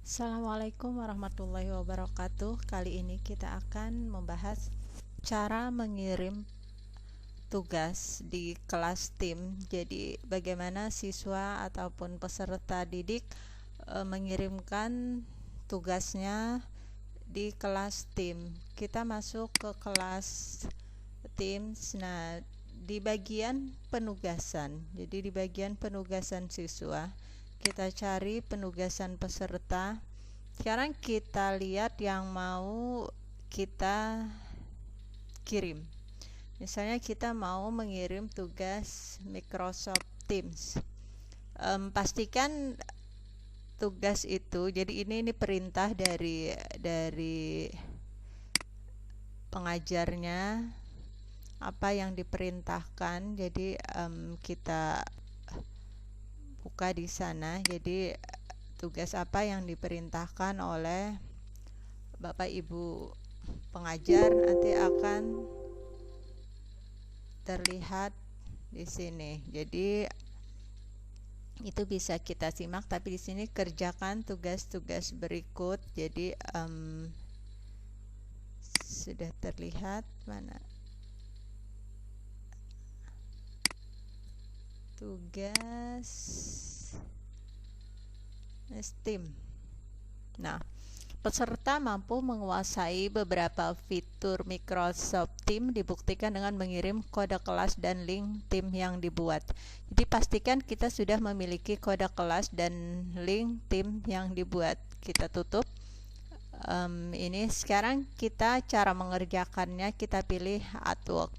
Assalamualaikum warahmatullahi wabarakatuh. Kali ini kita akan membahas cara mengirim tugas di kelas tim. Jadi bagaimana siswa ataupun peserta didik mengirimkan tugasnya di kelas tim. Kita masuk ke kelas Teams. Nah, di bagian penugasan. Jadi di bagian penugasan siswa, kita cari penugasan peserta. Sekarang kita lihat yang mau kita kirim. Misalnya kita mau mengirim tugas Microsoft Teams. Pastikan tugas itu, jadi ini perintah dari pengajarnya, apa yang diperintahkan. Jadi kita buka di sana. Jadi tugas apa yang diperintahkan oleh Bapak Ibu pengajar nanti akan terlihat di sini. Jadi itu bisa kita simak, tapi di sini kerjakan tugas-tugas berikut. Jadi sudah terlihat mana tugas STEAM. Nah, peserta mampu menguasai beberapa fitur Microsoft Teams dibuktikan dengan mengirim kode kelas dan link tim yang dibuat. Jadi pastikan kita sudah memiliki kode kelas dan link tim yang dibuat. Kita tutup. Ini sekarang kita cara mengerjakannya, kita pilih artwork.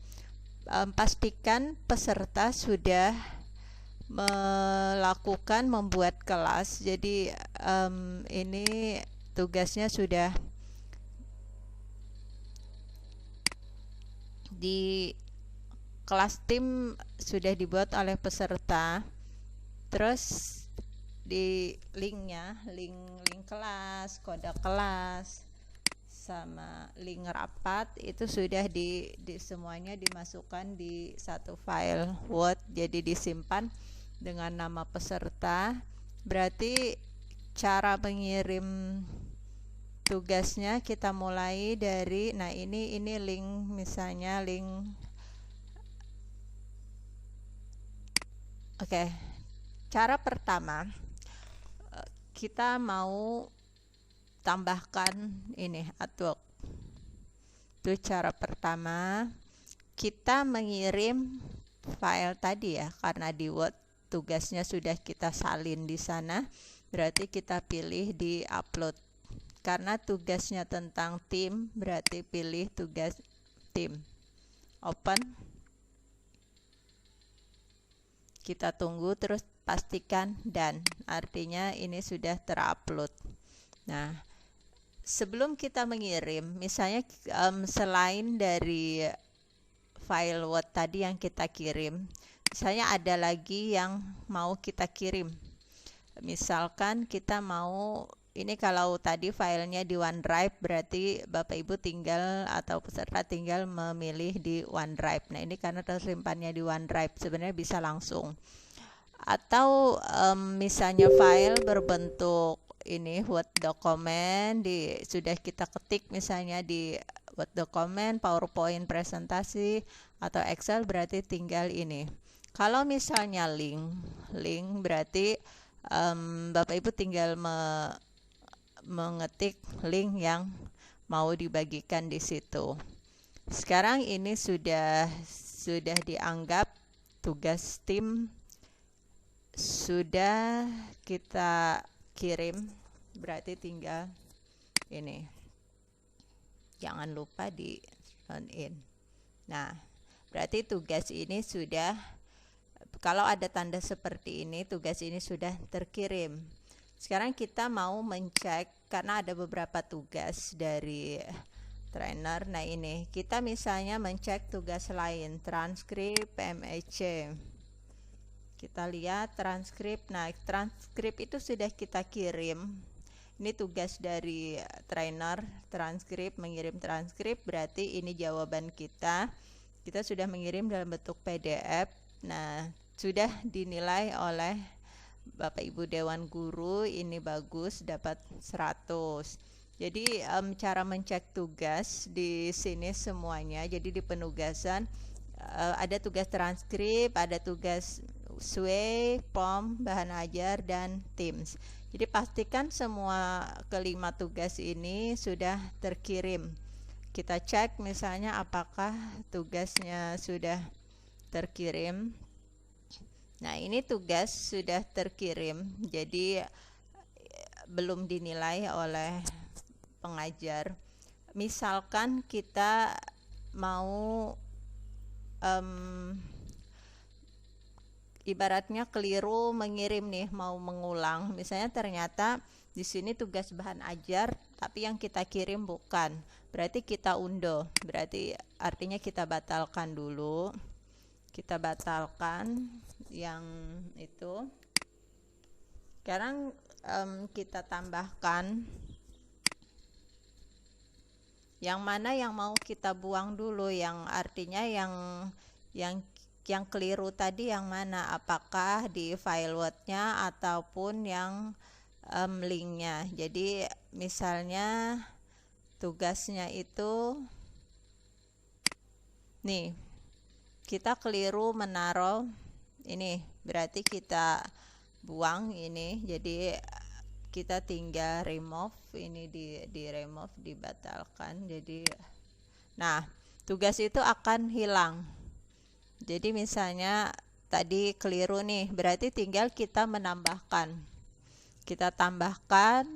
Pastikan peserta sudah melakukan membuat kelas. Jadi ini tugasnya sudah di kelas tim, sudah dibuat oleh peserta. Terus di linknya, link kelas, kode kelas, sama link rapat itu sudah di semuanya dimasukkan di satu file Word. Jadi disimpan dengan nama peserta. Berarti cara mengirim tugasnya kita mulai dari, nah ini link, misalnya link. Oke. Cara pertama, kita mau tambahkan ini artwork. Itu cara pertama. Kita mengirim file tadi ya, karena di Word tugasnya sudah kita salin di sana, berarti kita pilih di upload. Karena tugasnya tentang tim, berarti pilih tugas tim. Open. Kita tunggu, terus pastikan dan artinya ini sudah terupload. Nah, sebelum kita mengirim, misalnya selain dari file Word tadi yang kita kirim, misalnya ada lagi yang mau kita kirim. Misalkan kita mau, ini kalau tadi filenya di OneDrive, berarti Bapak Ibu tinggal atau peserta tinggal memilih di OneDrive. Nah, ini karena tersimpannya di OneDrive, sebenarnya bisa langsung. Atau misalnya file berbentuk ini Word dokumen, sudah kita ketik misalnya di Word dokumen, PowerPoint presentasi, atau Excel, berarti tinggal ini. Kalau misalnya link berarti Bapak Ibu tinggal mengetik link yang mau dibagikan di situ. Sekarang ini sudah dianggap tugas tim sudah kita kirim, berarti tinggal ini. Jangan lupa di sign in. Nah, berarti tugas ini sudah, kalau ada tanda seperti ini, tugas ini sudah terkirim. Sekarang kita mau mencek, karena ada beberapa tugas dari trainer. Nah, ini kita misalnya mencek tugas lain, transkrip PMEC. Kita lihat transkrip. Nah, transkrip itu sudah kita kirim. Ini tugas dari trainer, transkrip, mengirim transkrip, berarti ini jawaban kita. Kita sudah mengirim dalam bentuk PDF. Nah, sudah dinilai oleh Bapak Ibu Dewan Guru ini bagus dapat 100. Jadi cara mencek tugas di sini semuanya. Jadi di penugasan ada tugas transkrip, ada tugas SWE, POM, bahan ajar, dan TIMS. Jadi pastikan semua kelima tugas ini sudah terkirim. Kita cek misalnya apakah tugasnya sudah terkirim. Nah, ini tugas sudah terkirim, jadi belum dinilai oleh pengajar. Misalkan kita mau ibaratnya keliru mengirim nih, mau mengulang. Misalnya ternyata di sini tugas bahan ajar, tapi yang kita kirim bukan. Berarti kita undo. Berarti artinya kita batalkan dulu. Kita batalkan yang itu. Sekarang kita tambahkan yang mana yang mau kita buang dulu, yang artinya yang keliru tadi yang mana, apakah di file Word-nya ataupun yang linknya. Jadi misalnya tugasnya itu nih, kita keliru menaruh ini, berarti kita buang ini. Jadi kita tinggal remove ini, di remove, dibatalkan. Jadi nah, tugas itu akan hilang. Jadi misalnya tadi keliru nih, berarti tinggal kita menambahkan. Kita tambahkan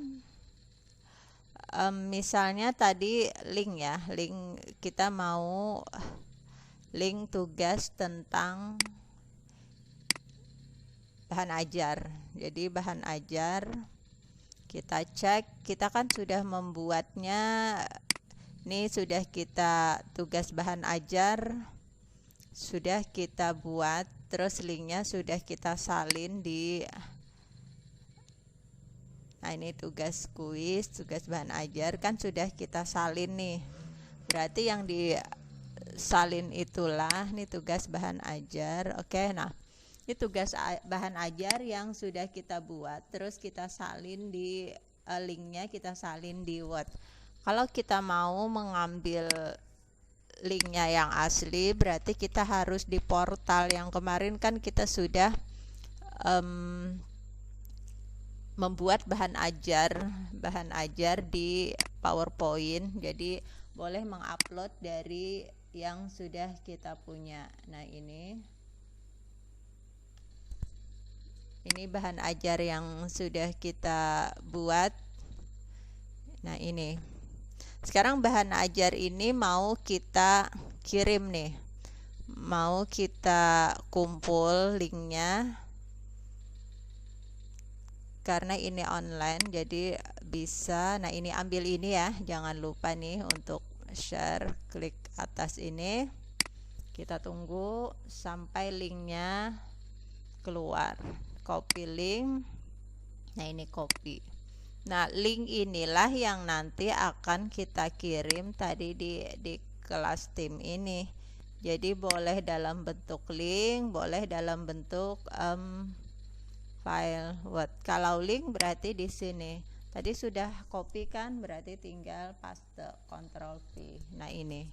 misalnya tadi link ya, link kita mau link tugas tentang bahan ajar. Jadi bahan ajar kita cek, kita kan sudah membuatnya. Ini sudah kita tugas bahan ajar sudah kita buat, terus linknya sudah kita salin di, nah ini tugas kuis, tugas bahan ajar kan sudah kita salin nih. Berarti yang disalin itulah nih tugas bahan ajar. Oke, nah ini tugas bahan ajar yang sudah kita buat, terus kita salin di linknya, kita salin di Word. Kalau kita mau mengambil linknya yang asli, berarti kita harus di portal. Yang kemarin kan kita sudah membuat bahan ajar di PowerPoint. Jadi boleh mengupload dari yang sudah kita punya. Nah ini bahan ajar yang sudah kita buat. Nah ini sekarang bahan ajar ini mau kita kirim nih, mau kita kumpul linknya. Karena ini online jadi bisa. Nah ini ambil ini ya, jangan lupa nih untuk share, klik atas ini. Kita tunggu sampai linknya keluar. Copy link. Nah ini copy. Nah link inilah yang nanti akan kita kirim tadi di kelas tim ini. Jadi boleh dalam bentuk link, boleh dalam bentuk file Word. Kalau link berarti di sini. Tadi sudah copy kan, berarti tinggal paste, Ctrl V. Nah ini.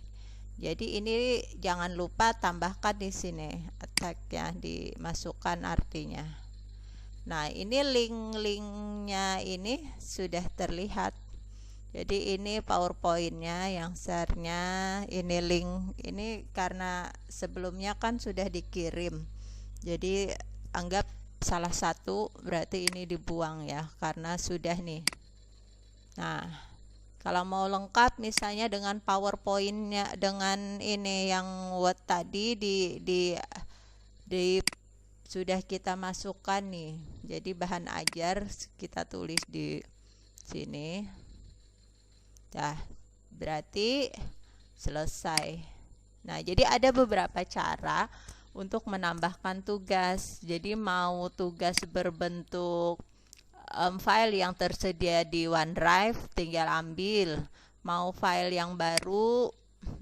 Jadi ini jangan lupa tambahkan di sini tag ya, dimasukkan artinya. Nah ini link-linknya ini sudah terlihat. Jadi ini PowerPoint-nya yang share-nya, ini link ini karena sebelumnya kan sudah dikirim. Jadi anggap salah satu, berarti ini dibuang ya karena sudah nih. Nah kalau mau lengkap misalnya dengan PowerPoint-nya, dengan ini yang Word tadi sudah kita masukkan nih. Jadi bahan ajar kita tulis di sini. Nah, berarti selesai. Nah, jadi ada beberapa cara untuk menambahkan tugas. Jadi mau tugas berbentuk file yang tersedia di OneDrive, tinggal ambil. Mau file yang baru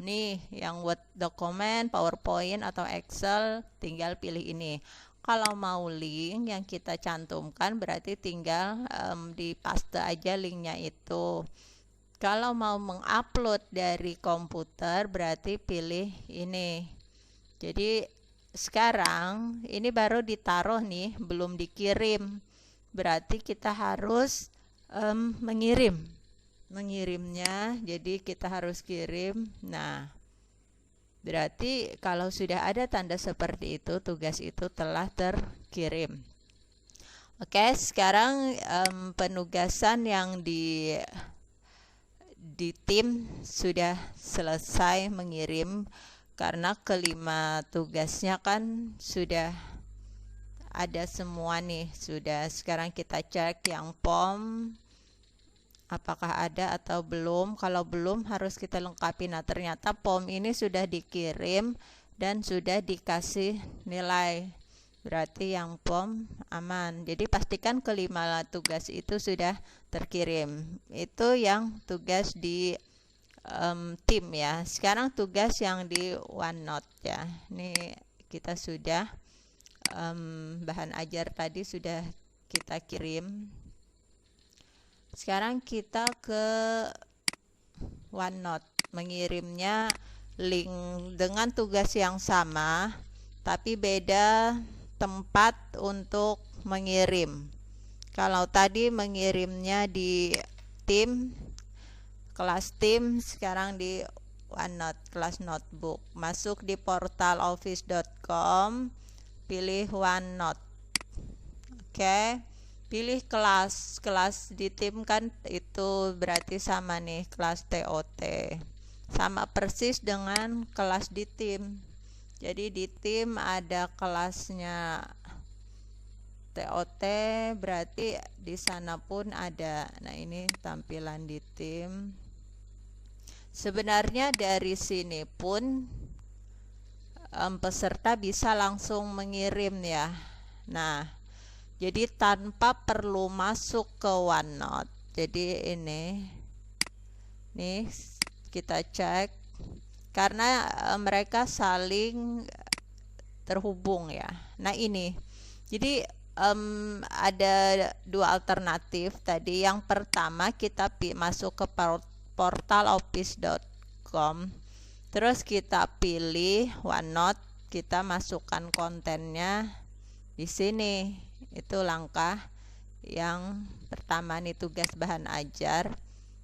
nih, yang Word dokumen, PowerPoint atau Excel, tinggal pilih ini. kalau mau link yang kita cantumkan berarti tinggal di paste aja linknya itu. Kalau mau mengupload dari komputer berarti pilih ini. Jadi sekarang ini baru ditaruh nih, belum dikirim. Berarti kita harus mengirimnya. Jadi kita harus kirim. Nah, berarti kalau sudah ada tanda seperti itu, tugas itu telah terkirim. Oke, sekarang penugasan yang di tim sudah selesai mengirim, karena kelima tugasnya kan sudah ada semua nih. Sekarang kita cek yang POM apakah ada atau belum. Kalau belum harus kita lengkapi. Nah, ternyata POM ini sudah dikirim dan sudah dikasih nilai, berarti yang POM aman. Jadi pastikan kelima tugas itu sudah terkirim. Itu yang tugas di tim ya. Sekarang tugas yang di OneNote ya. Ini kita sudah bahan ajar tadi sudah kita kirim. Sekarang kita ke OneNote, mengirimnya link dengan tugas yang sama tapi beda tempat untuk mengirim. Kalau tadi mengirimnya di tim, kelas tim, sekarang di OneNote, kelas notebook. Masuk di portaloffice.com, pilih OneNote. Oke, pilih kelas di tim kan itu berarti sama nih, kelas TOT. Sama persis dengan kelas di tim. Jadi di tim ada kelasnya TOT, berarti di sana pun ada. Nah, ini tampilan di tim. Sebenarnya dari sini pun peserta bisa langsung mengirim ya. Nah, jadi tanpa perlu masuk ke OneNote. Jadi ini nih kita cek, karena mereka saling terhubung ya. Nah, ini jadi ada dua alternatif tadi. Yang pertama kita masuk ke portaloffice.com, terus kita pilih OneNote, kita masukkan kontennya di sini. Itu langkah yang pertama nih, tugas bahan ajar.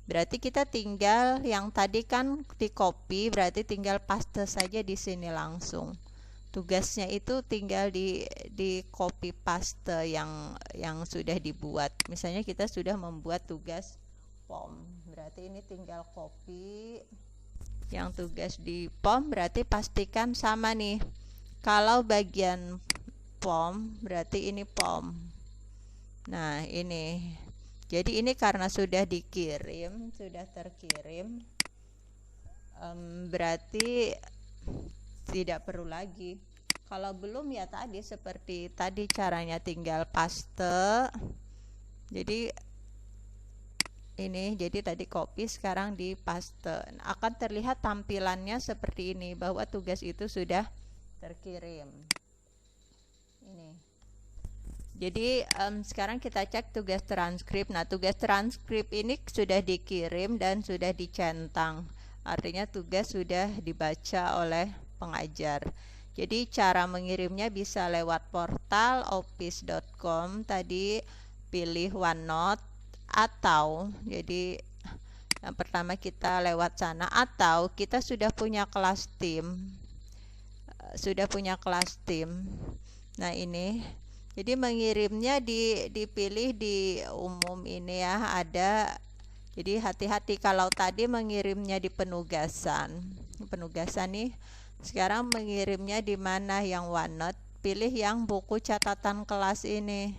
Berarti kita tinggal yang tadi kan di copy, berarti tinggal paste saja di sini langsung. Tugasnya itu tinggal di copy paste yang sudah dibuat. Misalnya kita sudah membuat tugas POM, berarti ini tinggal copy. Yang tugas di POM berarti pastikan sama nih. Kalau bagian POM berarti ini POM. Nah, ini. Jadi ini karena sudah dikirim, sudah terkirim, berarti tidak perlu lagi. Kalau belum ya tadi seperti tadi caranya, tinggal paste. Jadi ini, jadi tadi copy, sekarang di paste. Akan terlihat tampilannya seperti ini, bahwa tugas itu sudah terkirim. Ini. Jadi sekarang kita cek tugas transkrip. Nah, tugas transkrip ini sudah dikirim dan sudah dicentang. Artinya tugas sudah dibaca oleh pengajar. Jadi cara mengirimnya bisa lewat portal office.com, tadi pilih OneNote, atau jadi yang pertama kita lewat sana, atau kita sudah punya kelas tim. Nah, ini jadi mengirimnya dipilih di umum ini ya, ada. Jadi hati-hati kalau tadi mengirimnya di penugasan nih. Sekarang mengirimnya di mana, yang OneNote, pilih yang buku catatan kelas ini.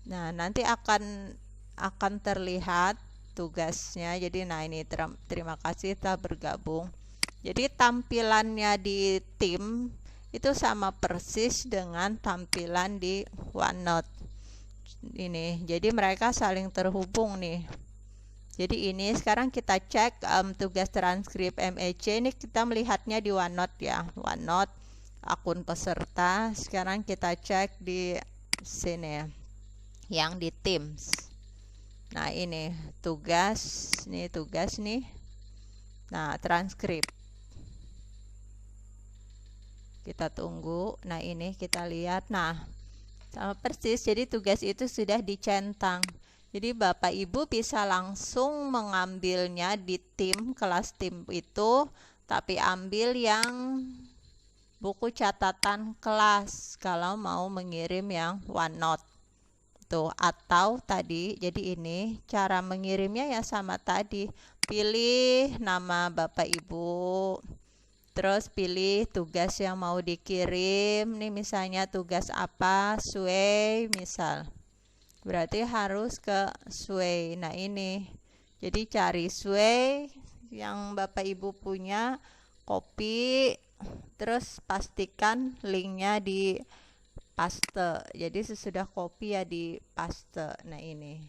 Nah, nanti akan terlihat tugasnya. Jadi nah, ini terima kasih telah bergabung. Jadi tampilannya di tim itu sama persis dengan tampilan di OneNote ini. Jadi mereka saling terhubung nih. Jadi ini sekarang kita cek tugas transkrip MEC ini, kita melihatnya di OneNote ya. OneNote, akun peserta. Sekarang kita cek di sini yang di Teams. Nah, ini tugas nih. Nah, transkrip. Kita tunggu. Nah, ini kita lihat. Nah, sama persis. Jadi tugas itu sudah dicentang. Jadi Bapak Ibu bisa langsung mengambilnya di kelas tim itu, tapi ambil yang buku catatan kelas kalau mau mengirim yang OneNote. Tuh, atau tadi, jadi ini cara mengirimnya ya sama tadi. Pilih nama Bapak Ibu. Terus pilih tugas yang mau dikirim. Nih misalnya tugas apa? Sway misal. Berarti harus ke Sway. Nah, ini. Jadi cari Sway yang Bapak Ibu punya, copy, terus pastikan linknya di paste. Jadi sesudah copy ya di paste. Nah, ini.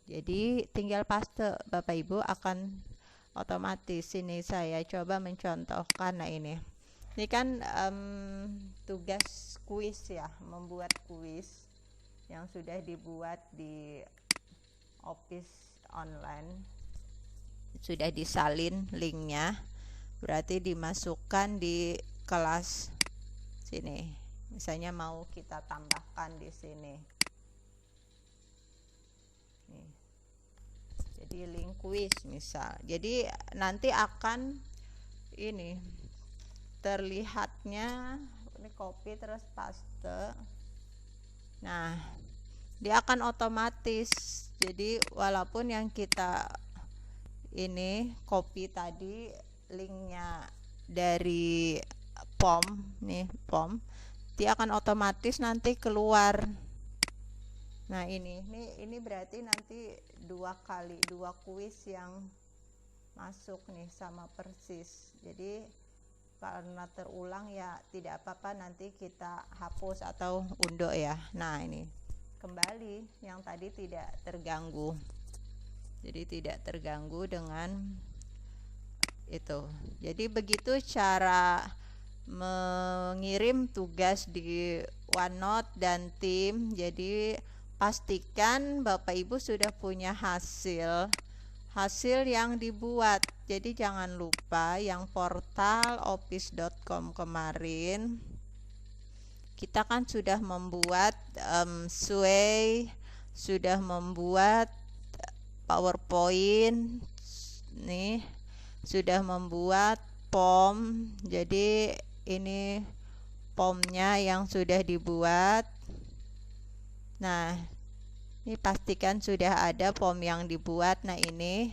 Jadi tinggal paste. Bapak Ibu akan otomatis. Ini saya coba mencontohkan. Nah, ini kan tugas kuis ya, membuat kuis yang sudah dibuat di Office online, sudah disalin linknya, berarti dimasukkan di kelas sini. Misalnya mau kita tambahkan di sini nih. Jadi link kuis misal. Jadi nanti akan ini terlihatnya, ini copy terus paste. Nah, dia akan otomatis. Jadi walaupun yang kita ini copy tadi linknya dari POM nih, POM, dia akan otomatis nanti keluar. Nah, ini berarti nanti dua kuis yang masuk nih sama persis. Jadi karena terulang ya tidak apa-apa, nanti kita hapus atau unduh ya. Nah, ini kembali yang tadi tidak terganggu. Jadi tidak terganggu dengan itu. Jadi begitu cara mengirim tugas di OneNote dan tim. Jadi pastikan Bapak Ibu sudah punya hasil yang dibuat. Jadi jangan lupa yang portal office.com kemarin kita kan sudah membuat Sway, sudah membuat PowerPoint nih, sudah membuat POM. Jadi ini POM-nya yang sudah dibuat. Nah, ini pastikan sudah ada POM yang dibuat. Nah, ini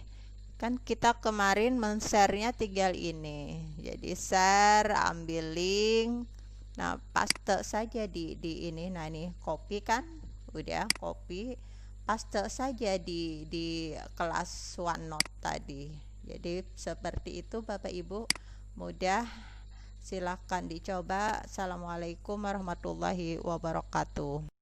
kan kita kemarin men-share-nya tinggal ini. Jadi share, ambil link. Nah, paste saja di ini. Nah, ini copy kan? Udah copy, paste saja di kelas OneNote tadi. Jadi seperti itu Bapak Ibu, mudah. Silakan dicoba. Assalamualaikum warahmatullahi wabarakatuh.